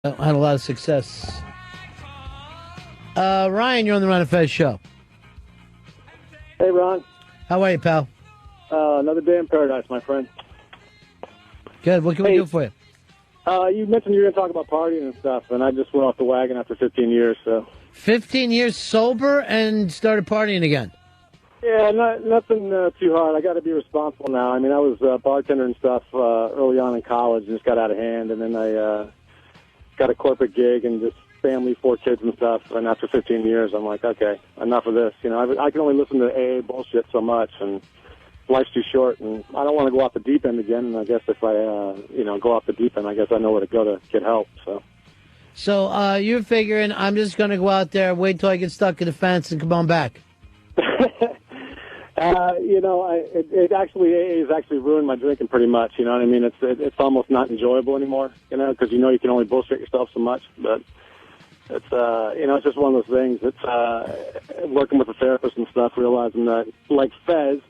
Had a lot of success. Ryan, you're on the Ron and Fez show. Hey, Ron. How are you, pal? Another day in paradise, my friend. Good. What can we do for you? You mentioned you were going to talk about partying and stuff, and I just went off the wagon after 15 years. So 15 years sober and started partying again. Yeah, nothing too hard. I got to be responsible now. I mean, I was a bartender and stuff early on in college and just got out of hand, and then I got a corporate gig and just family, 4 kids and stuff. And after 15 years, I'm like, okay, enough of this. You know, I can only listen to AA bullshit so much, and life's too short, and I don't want to go off the deep end again. And I guess if I, go off the deep end, I guess I know where to go to get help. So you're figuring I'm just going to go out there, wait till I get stuck in the fence, and come on back. It actually has actually ruined my drinking pretty much. You know what I mean? It's almost not enjoyable anymore. You know, because you can only bullshit yourself so much. But it's it's just one of those things. It's working with a therapist and stuff, realizing that like Fez,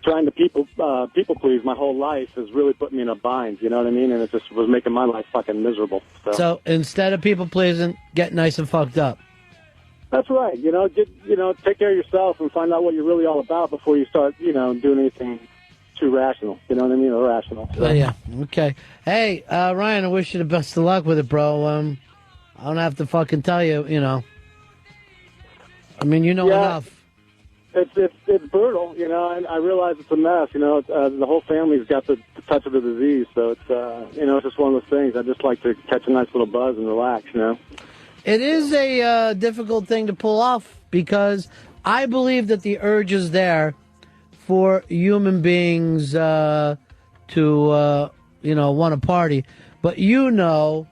trying to people please my whole life has really put me in a bind. You know what I mean? And it just was making my life fucking miserable. So instead of people pleasing, get nice and fucked up. That's right. Take care of yourself and find out what you're really all about before you start, doing anything too rational. You know what I mean? Irrational. So. Yeah. Okay. Hey, Ryan, I wish you the best of luck with it, bro. I don't have to fucking tell you, I mean, enough. It's brutal, and I realize it's a mess. The whole family's got the touch of the disease, so it's it's just one of those things. I just like to catch a nice little buzz and relax, It is a difficult thing to pull off because I believe that the urge is there for human beings to want to party. But in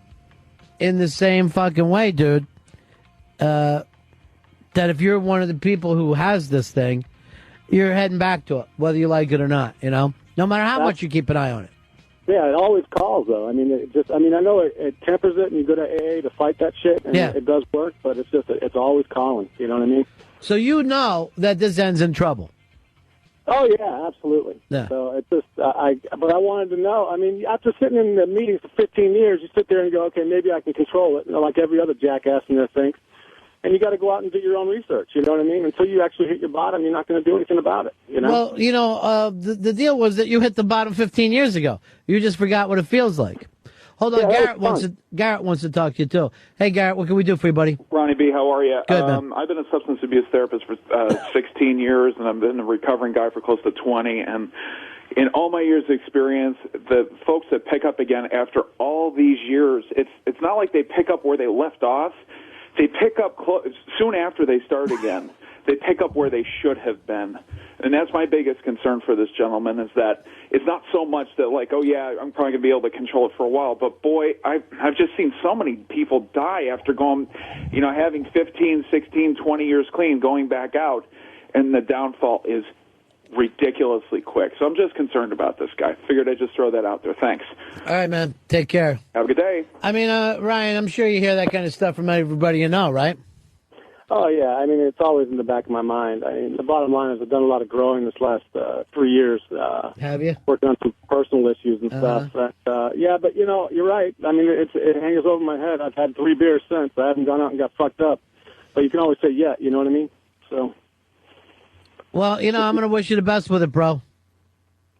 the same fucking way, dude, that if you're one of the people who has this thing, you're heading back to it, whether you like it or not, no matter how much you keep an eye on it. Yeah, it always calls, though. I mean, I know it tempers it, and you go to AA to fight that shit, and it does work, but it's always calling. You know what I mean? So that this ends in trouble. Oh, yeah, absolutely. Yeah. So it's just, but I wanted to know, I mean, after sitting in the meetings for 15 years, you sit there and go, okay, maybe I can control it, like every other jackass in there thinks. And you got to go out and do your own research. You know what I mean? Until you actually hit your bottom, you're not going to do anything about it. Well, the deal was that you hit the bottom 15 years ago. You just forgot what it feels like. Hold on, Garrett wants to talk to you too. Hey, Garrett, what can we do for you, buddy? Ronnie B, how are you? Good, man. I've been a substance abuse therapist for 16 years, and I've been a recovering guy for close to 20. And in all my years of experience, the folks that pick up again after all these years, it's not like they pick up where they left off. They pick up soon after they start again. They pick up where they should have been. And that's my biggest concern for this gentleman is that it's not so much that like, oh, yeah, I'm probably going to be able to control it for a while. But, boy, I've just seen so many people die after going, having 15, 16, 20 years clean, going back out, and the downfall is ridiculously quick. So I'm just concerned about this guy. Figured I'd just throw that out there. Thanks. All right, man. Take care. Have a good day. I mean, Ryan, I'm sure you hear that kind of stuff from everybody you know, right? Oh, yeah. I mean, it's always in the back of my mind. I mean, the bottom line is I've done a lot of growing this last 3 years. Have you? Working on some personal issues and stuff. Yeah, but, you're right. I mean, it hangs over my head. I've had 3 beers since. I haven't gone out and got fucked up. But you can always say, yeah, you know what I mean? So... Well, I'm going to wish you the best with it, bro.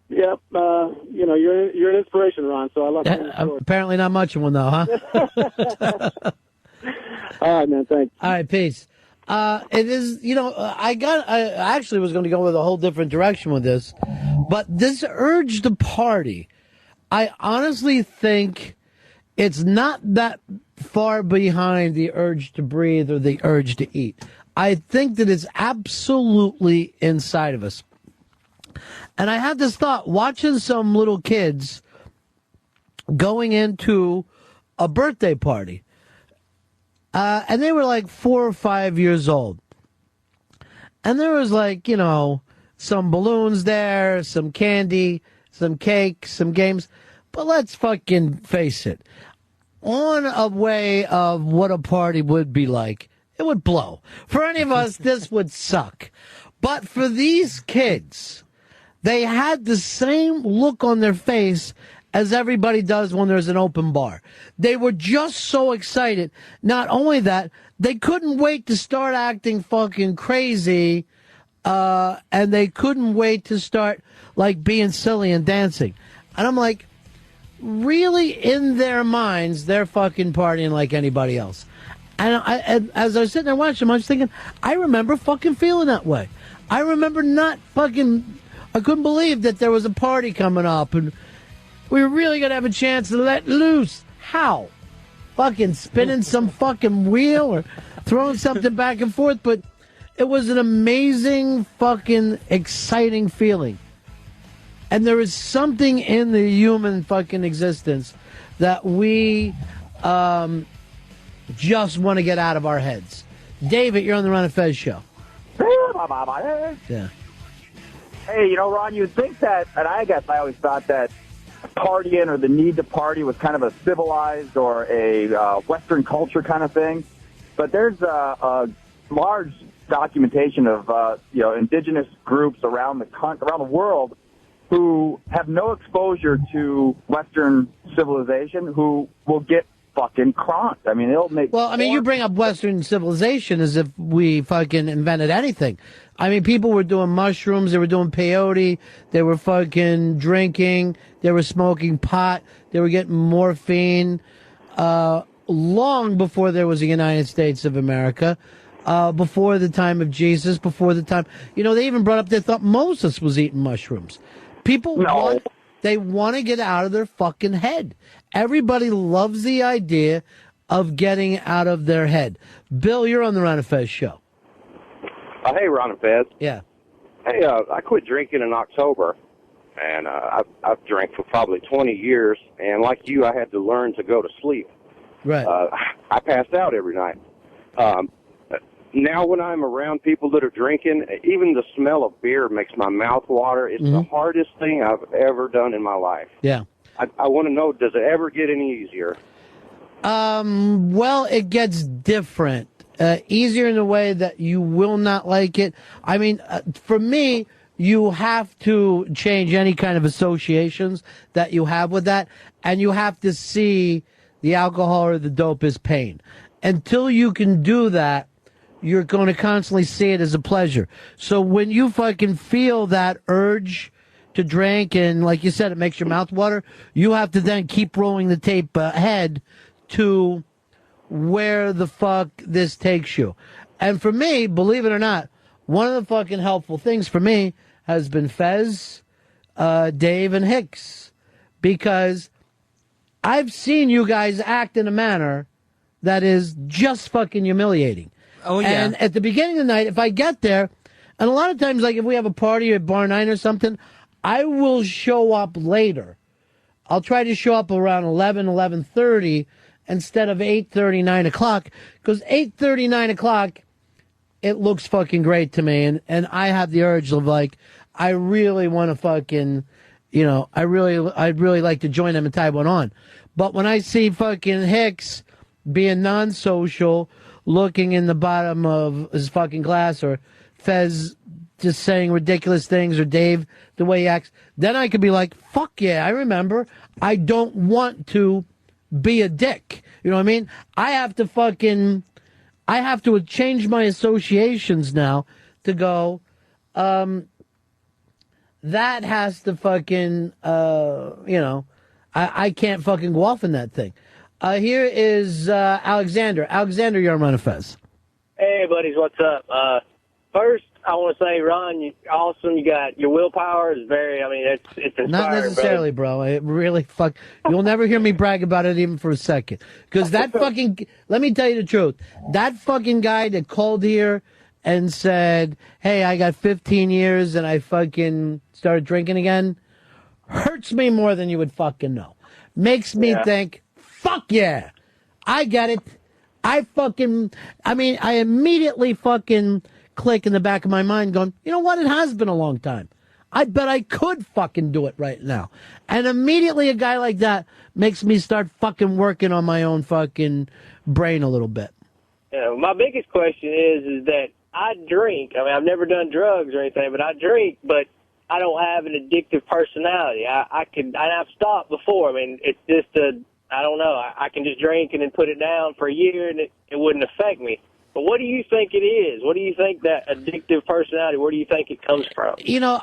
Yep. You're an inspiration, Ron, so I love you. Apparently not much of one, though, huh? All right, man, thanks. All right, peace. It is, I actually was going to go with a whole different direction with this, but this urge to party, I honestly think it's not that far behind the urge to breathe or the urge to eat. I think that it's absolutely inside of us. And I had this thought, watching some little kids going into a birthday party. And they were like 4 or 5 years old. And there was like, some balloons there, some candy, some cake, some games. But let's fucking face it. On a way of what a party would be like, it would blow. For any of us, this would suck. But for these kids, they had the same look on their face as everybody does when there's an open bar. They were just so excited. Not only that, they couldn't wait to start acting fucking crazy, and they couldn't wait to start, like, being silly and dancing. And I'm like, really, in their minds, they're fucking partying like anybody else. And as I was sitting there watching them, I was thinking, I remember fucking feeling that way. I remember not fucking, I couldn't believe that there was a party coming up and we were really going to have a chance to let loose. How? Fucking spinning some fucking wheel or throwing something back and forth. But it was an amazing, fucking exciting feeling. And there is something in the human fucking existence that we just want to get out of our heads. David, you're on the Ron and Fez show. Yeah. Hey, you know, Ron, you'd think that, and I guess I always thought that partying or the need to party was kind of a civilized or a Western culture kind of thing. But there's a large documentation of, indigenous groups around the world who have no exposure to Western civilization who will get fucking cronked. I mean, it'll make... Well, I mean, you bring up Western civilization as if we fucking invented anything. I mean, people were doing mushrooms, they were doing peyote, they were fucking drinking, they were smoking pot, they were getting morphine, long before there was a United States of America, before the time of Jesus, before the time... You know, they even brought up, they thought Moses was eating mushrooms. People want to get out of their fucking head. Everybody loves the idea of getting out of their head. Bill, you're on the Ron and Fez show. Hey, Ron and Fez. Yeah. Hey, I quit drinking in October, and I've drank for probably 20 years, and like you, I had to learn to go to sleep. Right. I passed out every night. Now when I'm around people that are drinking, even the smell of beer makes my mouth water. It's the hardest thing I've ever done in my life. Yeah. I want to know, does it ever get any easier? Well, it gets different. Easier in a way that you will not like it. I mean, for me, you have to change any kind of associations that you have with that, and you have to see the alcohol or the dope as pain. Until you can do that, you're going to constantly see it as a pleasure. So when you fucking feel that urge to drink, and like you said, it makes your mouth water, you have to then keep rolling the tape ahead to where the fuck this takes you. And for me, believe it or not, one of the fucking helpful things for me has been Fez, Dave, and Hicks. Because I've seen you guys act in a manner that is just fucking humiliating. Oh, yeah. And at the beginning of the night, if I get there, and a lot of times, like if we have a party at Bar 9 or something, I will show up later. I'll try to show up around 11:30 instead of 8:30, 9 o'clock, because 8:30, 9 o'clock, it looks fucking great to me, and I have the urge of, like, I really want to fucking, I'd really like to join them and tie one on. But when I see fucking Hicks being non-social, looking in the bottom of his fucking glass, or Fez just saying ridiculous things, or Dave, the way he acts, then I could be like, fuck yeah, I remember. I don't want to be a dick. You know what I mean? I have to change my associations now to go, that has to fucking, I can't fucking go off in that thing. Here is Alexander. Alexander, you're on Ron and Fez. Hey, buddies, what's up? First, I want to say, Ron, you're awesome. You got your willpower is it's inspiring. Not necessarily, bro. It really you'll never hear me brag about it even for a second. Because that fucking, let me tell you the truth. That fucking guy that called here and said, hey, I got 15 years and I fucking started drinking again, hurts me more than you would fucking know. Makes me think, fuck yeah, I get it. I immediately fucking click in the back of my mind going, you know what? It has been a long time. I bet I could fucking do it right now. And immediately a guy like that makes me start fucking working on my own fucking brain a little bit. Yeah, my biggest question is that I drink. I mean, I've never done drugs or anything, but I drink, but I don't have an addictive personality. I've stopped before. I mean, it's just I don't know. I can just drink and then put it down for a year and it wouldn't affect me. But what do you think it is? What do you think that addictive personality, where do you think it comes from?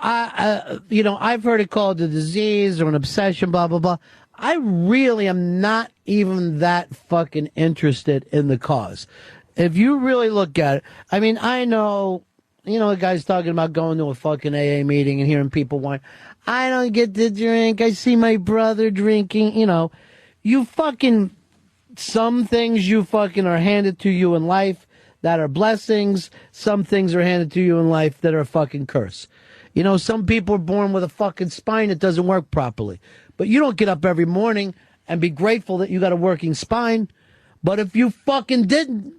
I've heard it called a disease or an obsession, blah, blah, blah. I really am not even that fucking interested in the cause. If you really look at it, I mean, I know, the guy's talking about going to a fucking AA meeting and hearing people whine. I don't get to drink. I see my brother drinking. You fucking, some things you fucking are handed to you in life that are blessings. Some things are handed to you in life that are a fucking curse. Some people are born with a fucking spine that doesn't work properly. But you don't get up every morning and be grateful that you got a working spine. But if you fucking didn't,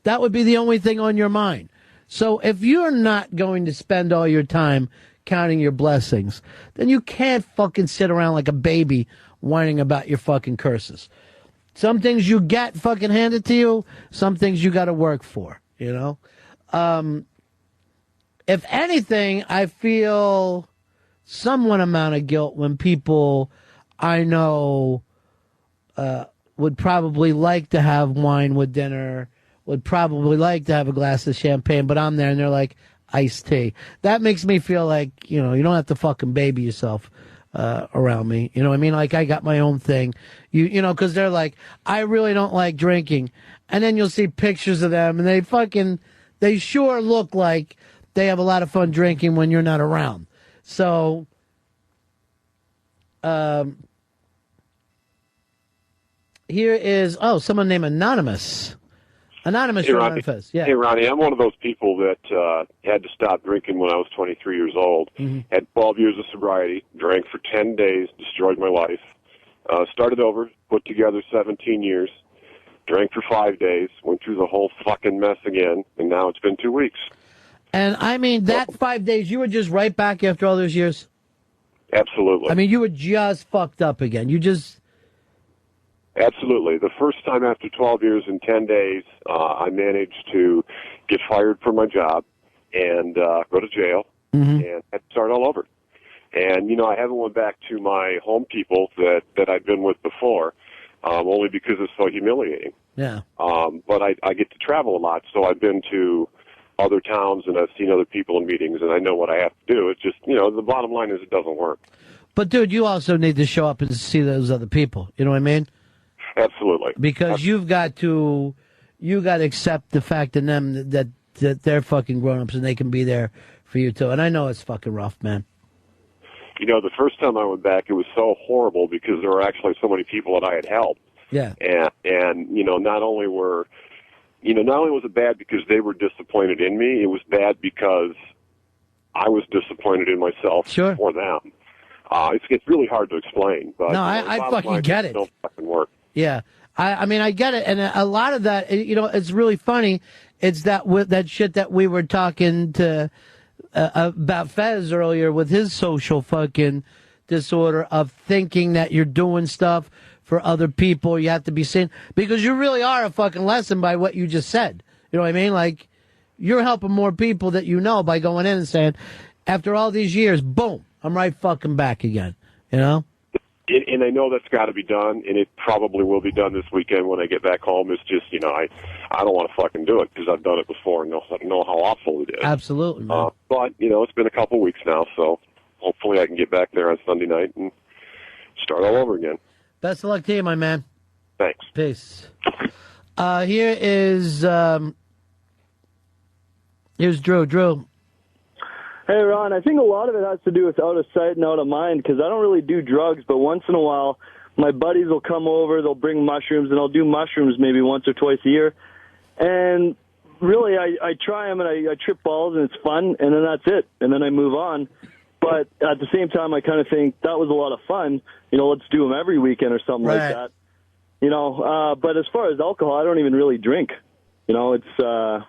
that would be the only thing on your mind. So if you're not going to spend all your time counting your blessings, then you can't fucking sit around like a baby whining about your fucking curses. Some things you get fucking handed to you. Some things you got to work for, If anything, I feel somewhat amount of guilt when people I know would probably like to have wine with dinner, would probably like to have a glass of champagne, but I'm there and they're like, iced tea. That makes me feel like, you don't have to fucking baby yourself around me. You know what I mean? Like, I got my own thing. Because they're like, I really don't like drinking. And then you'll see pictures of them, and they sure look like they have a lot of fun drinking when you're not around. So, here is, someone named Anonymous. Anonymous from Ron and Fez. Yeah. Hey, Ronnie, I'm one of those people that had to stop drinking when I was 23 years old. Mm-hmm. Had 12 years of sobriety, drank for 10 days, destroyed my life. Started over, put together 17 years, drank for 5 days, went through the whole fucking mess again, and now it's been 2 weeks. And I mean, that 5 days, you were just right back after all those years? Absolutely. I mean, you were just fucked up again. Absolutely. The first time after 12 years and 10 days, I managed to get fired from my job and go to jail and had to start all over. And, I haven't went back to my home people that I'd been with before, only because it's so humiliating. Yeah. But I get to travel a lot, so I've been to other towns and I've seen other people in meetings, and I know what I have to do. It's just, the bottom line is it doesn't work. But, dude, you also need to show up and see those other people. You know what I mean? Absolutely. Because you got to accept the fact in them that they're fucking grown-ups and they can be there for you too. And I know it's fucking rough, man. The first time I went back, it was so horrible because there were actually so many people that I had helped. Yeah. And not only was it bad because they were disappointed in me, it was bad because I was disappointed in myself for them. It's really hard to explain, but no, I fucking get it. Don't fucking work. Yeah, I mean, I get it, and a lot of that, it's really funny. It's that shit that we were talking to about Fez earlier with his social fucking disorder of thinking that you're doing stuff for other people. You have to be seen because you really are a fucking lesson by what you just said. You know what I mean? Like, you're helping more people that you know by going in and saying, after all these years, boom, I'm right fucking back again. And I know that's got to be done, and it probably will be done this weekend when I get back home. It's just, I don't want to fucking do it because I've done it before and know how awful it is. Absolutely, man. But, it's been a couple weeks now, so hopefully I can get back there on Sunday night and start all over again. Best of luck to you, my man. Thanks. Peace. Here's Drew. Drew. Hey, Ron, I think a lot of it has to do with out of sight and out of mind because I don't really do drugs, but once in a while my buddies will come over, they'll bring mushrooms, and I'll do mushrooms maybe once or twice a year. And really, I try them and I trip balls and it's fun, and then that's it. And then I move on. But at the same time, I kind of think that was a lot of fun. Let's do them every weekend or something like that. But as far as alcohol, I don't even really drink. It's kind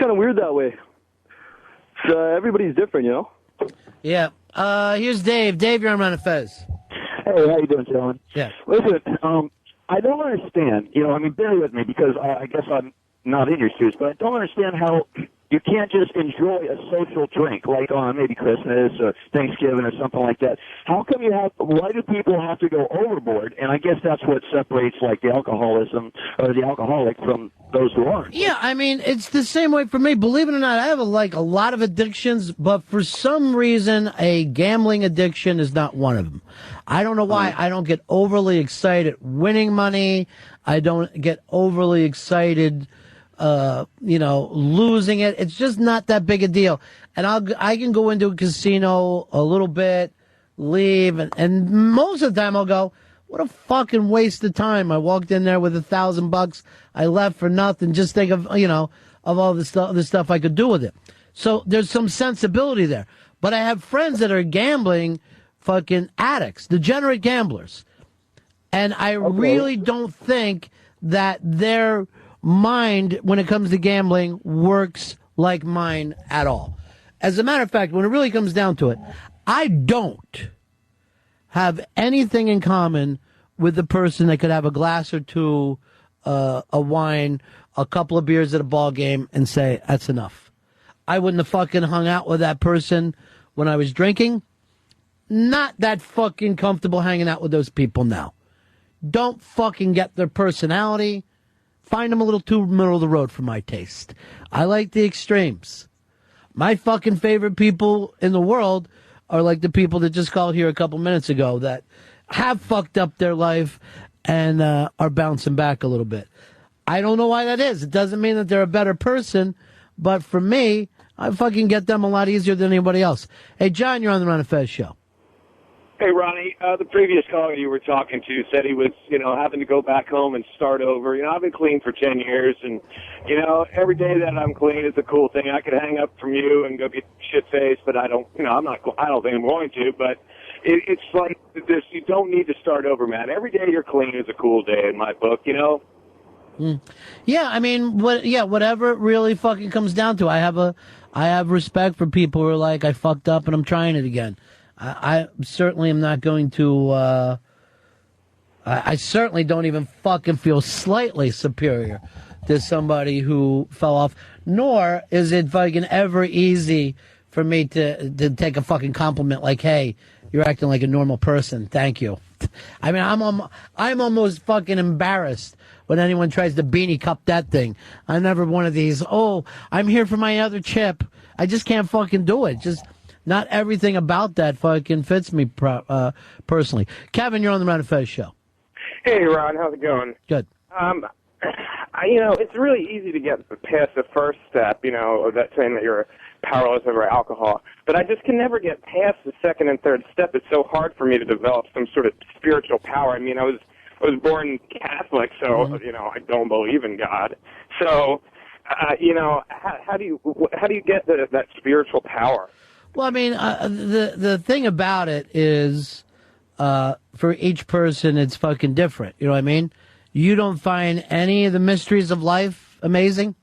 of weird that way. Everybody's different, Yeah. Here's Dave. Dave, you're on Ron and Fez. Hey, how you doing, gentlemen? Yeah. Listen, I don't understand. Bear with me because I guess I'm not in your shoes, but I don't understand how You can't just enjoy a social drink like on maybe Christmas or Thanksgiving or something like that. Why do people have to go overboard? And I guess that's what separates like the alcoholism or the alcoholic from those who aren't. Yeah, I mean, it's the same way for me. Believe it or not, I have a lot of addictions, but for some reason, a gambling addiction is not one of them. I don't know why. I don't get overly excited winning money. I don't get overly excited losing it. It's just not that big a deal. And I can go into a casino a little bit, leave, and most of the time I'll go, what a fucking waste of time. I walked in there with $1,000. I left for nothing. Just think of all the stuff I could do with it. So there's some sensibility there. But I have friends that are gambling fucking addicts, degenerate gamblers. And I really don't think that their mind, when it comes to gambling, works like mine at all. As a matter of fact, when it really comes down to it, I don't have anything in common with the person that could have a glass or two, a wine, a couple of beers at a ball game and say, that's enough. I wouldn't have fucking hung out with that person when I was drinking. Not that fucking comfortable hanging out with those people now. Don't fucking get their personality. Find them a little too middle of the road for my taste. I like the extremes. My fucking favorite people in the world are like the people that just called here a couple minutes ago that have fucked up their life and are bouncing back a little bit. I don't know why that is. It doesn't mean that they're a better person, but for me, I fucking get them a lot easier than anybody else. Hey, John, you're on the Ron and Fez show. Hey, Ronnie, the previous caller you were talking to said he was, having to go back home and start over. I've been clean for 10 years, and, every day that I'm clean is a cool thing. I could hang up from you and go get shit-faced, but I don't think I'm going to, but it's like this, you don't need to start over, man. Every day you're clean is a cool day in my book, Yeah, I mean, whatever it really fucking comes down to. I have respect for people who are like, I fucked up and I'm trying it again. I certainly am not going to, I certainly don't even fucking feel slightly superior to somebody who fell off, nor is it fucking ever easy for me to take a fucking compliment like, hey, you're acting like a normal person. Thank you. I mean, I'm almost fucking embarrassed when anyone tries to beanie cup that thing. I'm never one of these, I'm here for my other chip. I just can't fucking do it. Just not everything about that fucking fits me personally. Kevin, you're on the Ron and Fez show. Hey, Ron, how's it going? Good. It's really easy to get past the first step, of that saying that you're powerless over alcohol. But I just can never get past the second and third step. It's so hard for me to develop some sort of spiritual power. I mean, I was born Catholic, so, I don't believe in God. So, how do you get that spiritual power? Well, I mean, the thing about it is, for each person, it's fucking different. You know what I mean? You don't find any of the mysteries of life amazing?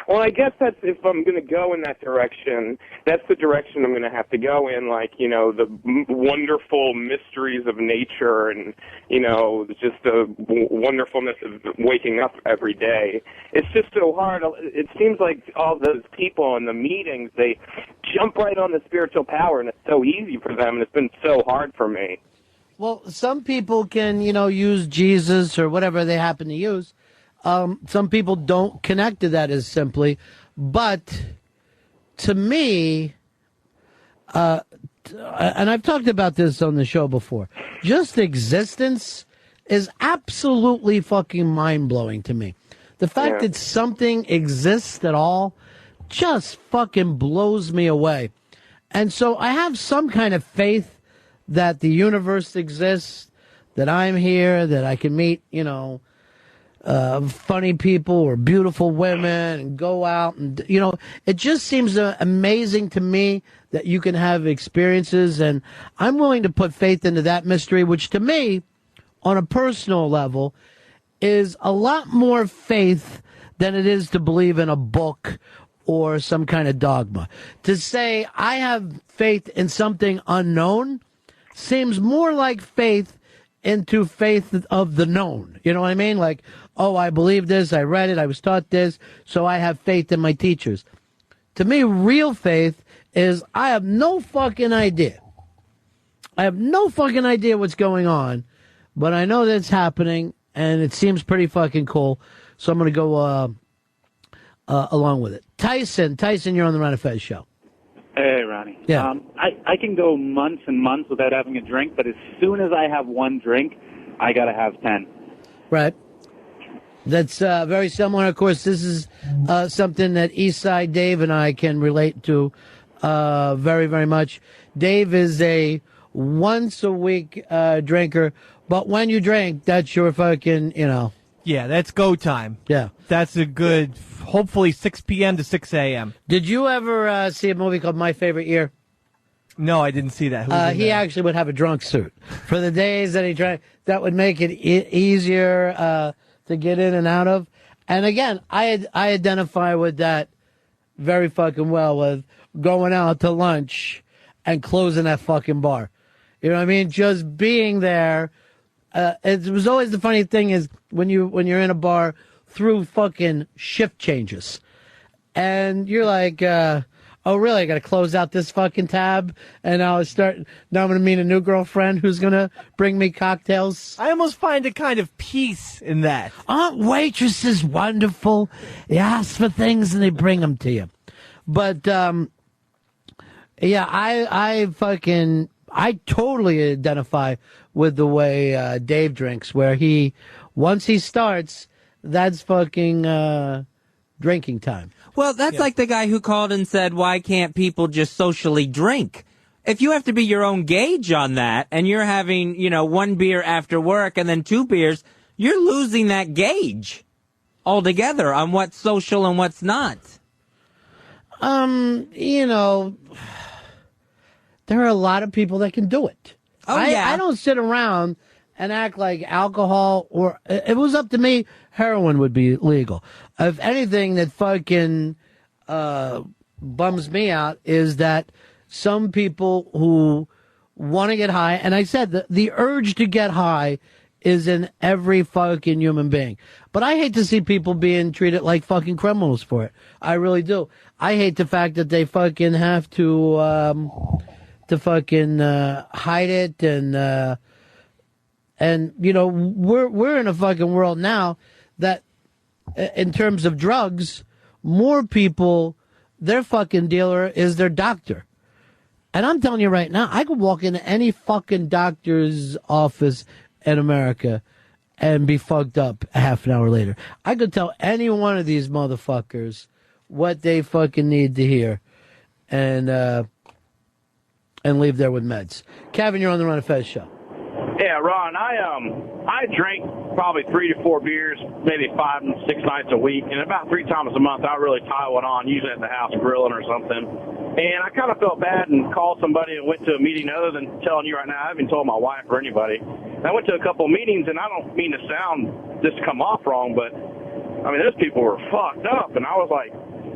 Well, I guess that's, if I'm going to go in that direction, that's the direction I'm going to have to go in, like, the wonderful mysteries of nature and, just the wonderfulness of waking up every day. It's just so hard. It seems like all those people in the meetings, they jump right on the spiritual power, and it's so easy for them, and it's been so hard for me. Well, some people can, use Jesus or whatever they happen to use. Some people don't connect to that as simply, but to me, and I've talked about this on the show before, just existence is absolutely fucking mind-blowing to me. The fact that something exists at all just fucking blows me away. And so I have some kind of faith that the universe exists, that I'm here, that I can meet, funny people or beautiful women and go out and, it just seems amazing to me that you can have experiences, and I'm willing to put faith into that mystery, which to me, on a personal level, is a lot more faith than it is to believe in a book or some kind of dogma. To say I have faith in something unknown seems more like faith into faith of the known. You know what I mean? Like, I believe this, I read it, I was taught this, so I have faith in my teachers. To me, real faith is I have no fucking idea. I have no fucking idea what's going on, but I know that it's happening, and it seems pretty fucking cool. So I'm going to go along with it. Tyson, you're on the Ron and Fez show. Hey, Ronnie. Yeah. I can go months and months without having a drink, but as soon as I have one drink, I got to have 10. Right. That's very similar. Of course, this is something that Eastside Dave and I can relate to very, very much. Dave is a once-a-week drinker, but when you drink, that's your fucking, Yeah, that's go time. Yeah. That's a good, hopefully 6 p.m. to 6 a.m. Did you ever see a movie called My Favorite Year? No, I didn't see that. Who's in He there? actually would have a drunk suit for the days that he drank. That would make it easier to get in and out of. And again, I identify with that very fucking well, with going out to lunch and closing that fucking bar. You know what I mean? Just being there. It was always the funny thing is when you're in a bar through fucking shift changes, and you're like, oh really? I got to close out this fucking tab, and now I'm going to meet a new girlfriend who's gonna bring me cocktails. I almost find a kind of peace in that. Aren't waitresses wonderful? You ask for things and they bring them to you. But yeah, I totally identify with the way Dave drinks, where once he starts, that's fucking drinking time. Well, that's like the guy who called and said, why can't people just socially drink? If you have to be your own gauge on that, and you're having, one beer after work and then 2 beers, you're losing that gauge altogether on what's social and what's not. There are a lot of people that can do it. Oh, yeah. I don't sit around and act like alcohol, or if it was up to me, heroin would be legal. If anything that fucking bums me out is that some people who want to get high, and I said the urge to get high is in every fucking human being. But I hate to see people being treated like fucking criminals for it. I really do. I hate the fact that they fucking have to fucking hide it, and we're in a fucking world now that in terms of drugs, more people, their fucking dealer is their doctor. And I'm telling you right now, I could walk into any fucking doctor's office in America and be fucked up a half an hour later. I could tell any one of these motherfuckers what they fucking need to hear, and leave there with meds. Kevin, you're on the Ron and Fez show. Yeah, Ron, I drink probably 3 to 4 beers, maybe 5 and 6 nights a week, and about 3 times a month I really tie one on, usually at the house grilling or something. And I kind of felt bad and called somebody and went to a meeting other than telling you right now. I haven't told my wife or anybody. And I went to a couple of meetings, and I don't mean to sound just come off wrong, but I mean, those people were fucked up, and I was like,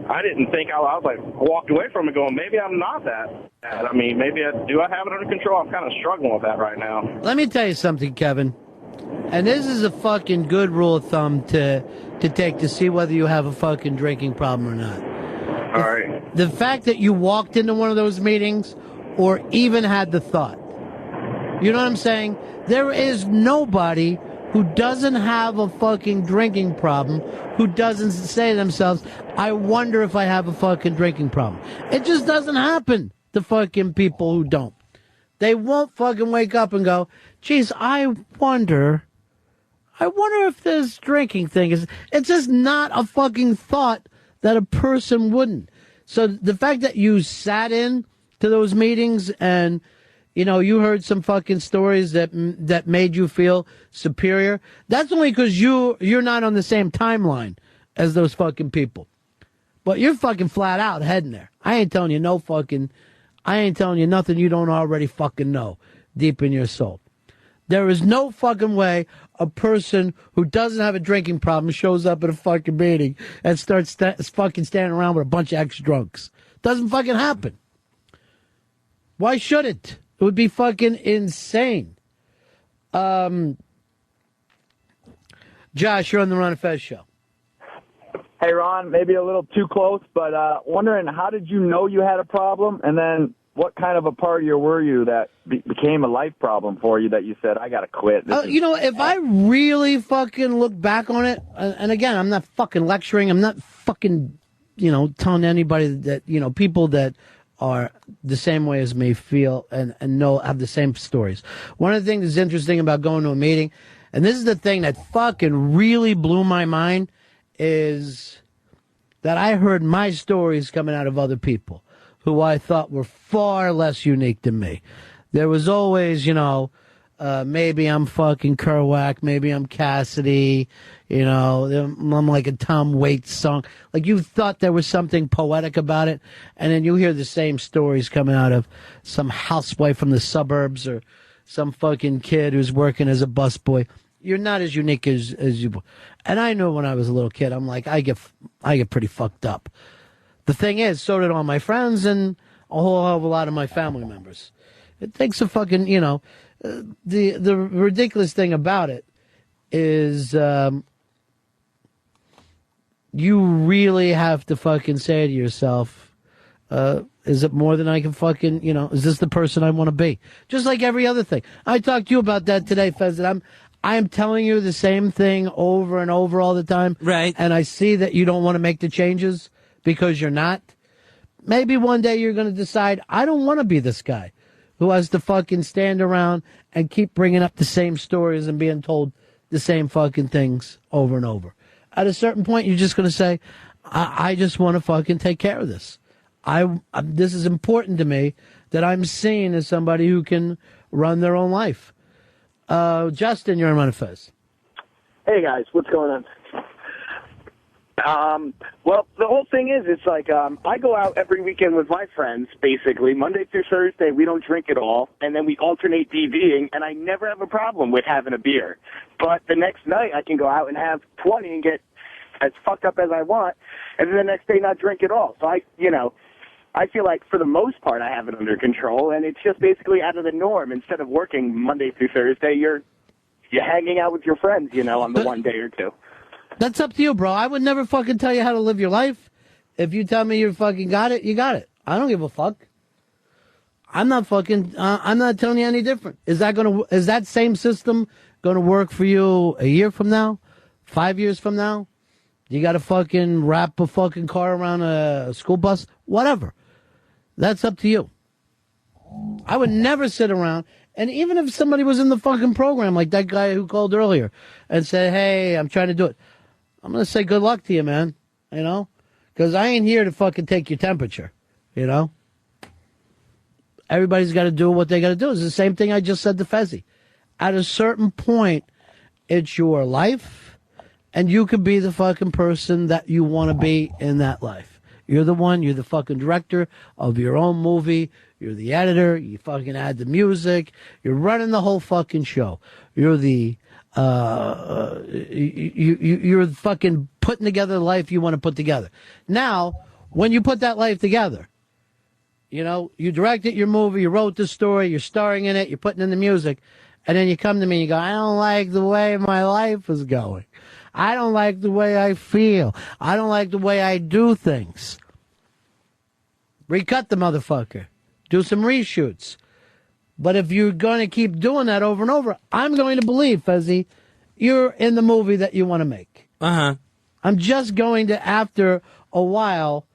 I didn't think I was like, walked away from it going, maybe I'm not that bad. I mean, do I have it under control? I'm kind of struggling with that right now. Let me tell you something, Kevin. And this is a fucking good rule of thumb to take to see whether you have a fucking drinking problem or not. All right. The fact that you walked into one of those meetings or even had the thought. You know what I'm saying? There is nobody who doesn't have a fucking drinking problem who doesn't say to themselves, I wonder if I have a fucking drinking problem. It just doesn't happen to fucking people who don't. They won't fucking wake up and go, geez, I wonder if this drinking thing is... It's just not a fucking thought that a person wouldn't. So the fact that you sat in to those meetings and... you heard some fucking stories that made you feel superior. That's only because you're not on the same timeline as those fucking people. But you're fucking flat out heading there. I ain't telling you nothing you don't already fucking know deep in your soul. There is no fucking way a person who doesn't have a drinking problem shows up at a fucking meeting and starts fucking standing around with a bunch of ex-drunks. Doesn't fucking happen. Why should it? It would be fucking insane. Josh, you're on the Ron and Fez show. Hey, Ron, maybe a little too close, but wondering how did you know you had a problem, and then what kind of a partier were you that became a life problem for you that you said, I got to quit? If I really fucking look back on it, and again, I'm not fucking lecturing, I'm not fucking, telling anybody that, people that are the same way as me feel and have the same stories. One of the things that's interesting about going to a meeting, and this is the thing that fucking really blew my mind, is that I heard my stories coming out of other people who I thought were far less unique than me. There was always, maybe I'm fucking Kerouac, maybe I'm Cassidy, I'm like a Tom Waits song. Like you thought there was something poetic about it, and then you hear the same stories coming out of some housewife from the suburbs or some fucking kid who's working as a busboy. You're not as unique as you. And I know when I was a little kid, I'm like, I get pretty fucked up. The thing is, so did all my friends and a whole hell of a lot of my family members. It takes a fucking, the ridiculous thing about it is you really have to fucking say to yourself, is it more than I can fucking, is this the person I want to be? Just like every other thing. I talked to you about that today, Fez, that I'm telling you the same thing over and over all the time. Right. And I see that you don't want to make the changes because you're not. Maybe one day you're going to decide, I don't want to be this guy who has to fucking stand around and keep bringing up the same stories and being told the same fucking things over and over. At a certain point, you're just going to say, I just want to fucking take care of this. This is important to me that I'm seen as somebody who can run their own life. Justin, you're on Ron and Fez. Hey guys, what's going on? Well, the whole thing is, it's like I go out every weekend with my friends, basically. Monday through Thursday, we don't drink at all, and then we alternate DVing, and I never have a problem with having a beer. But the next night, I can go out and have 20 and get as fucked up as I want, and then the next day not drink at all. So I feel like for the most part I have it under control, and it's just basically out of the norm. Instead of working Monday through Thursday, you're hanging out with your friends, on the one day or two. That's up to you, bro. I would never fucking tell you how to live your life. If you tell me you fucking got it, you got it. I don't give a fuck. I'm not fucking, I'm not telling you any different. Is that same system gonna work for you a year from now? 5 years from now? You gotta fucking wrap a fucking car around a school bus? Whatever. That's up to you. I would never sit around, and even if somebody was in the fucking program, like that guy who called earlier and said, hey, I'm trying to do it, I'm going to say good luck to you, man, because I ain't here to fucking take your temperature, Everybody's got to do what they got to do. It's the same thing I just said to Fezzi. At a certain point, it's your life, and you could be the fucking person that you want to be in that life. You're the fucking director of your own movie. You're the editor. You fucking add the music. You're running the whole fucking show. You're you're fucking putting together the life you want to put together. Now, when you put that life together, you directed your movie, you wrote the story, you're starring in it, you're putting in the music, and then you come to me and you go, I don't like the way my life is going. I don't like the way I feel. I don't like the way I do things. Recut the motherfucker. Do some reshoots. But if you're going to keep doing that over and over, I'm going to believe, Fezzi, you're in the movie that you want to make. Uh-huh. I'm just going to, after a while,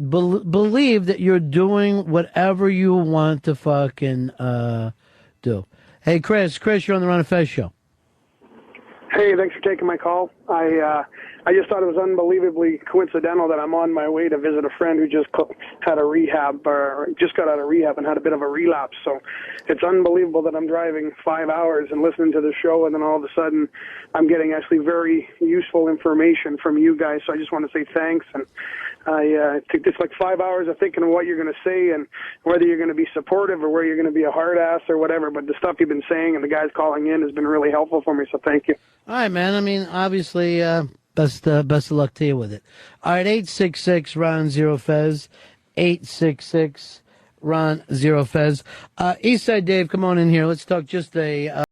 believe that you're doing whatever you want to fucking do. Hey, Chris, you're on the Ron and Fez show. Hey, thanks for taking my call. I just thought it was unbelievably coincidental that I'm on my way to visit a friend who just had a rehab, or just got out of rehab and had a bit of a relapse. So it's unbelievable that I'm driving 5 hours and listening to the show, and then all of a sudden I'm getting actually very useful information from you guys. So I just want to say thanks. And I took this like 5 hours of thinking of what you're going to say and whether you're going to be supportive or where you're going to be a hard ass or whatever. But the stuff you've been saying and the guys calling in has been really helpful for me. So thank you. All right, man. I mean, obviously, best of luck to you with it. All right, 866 Ron Zero Fez, 866 Ron Zero Fez. Eastside Dave, come on in here. Let's talk just a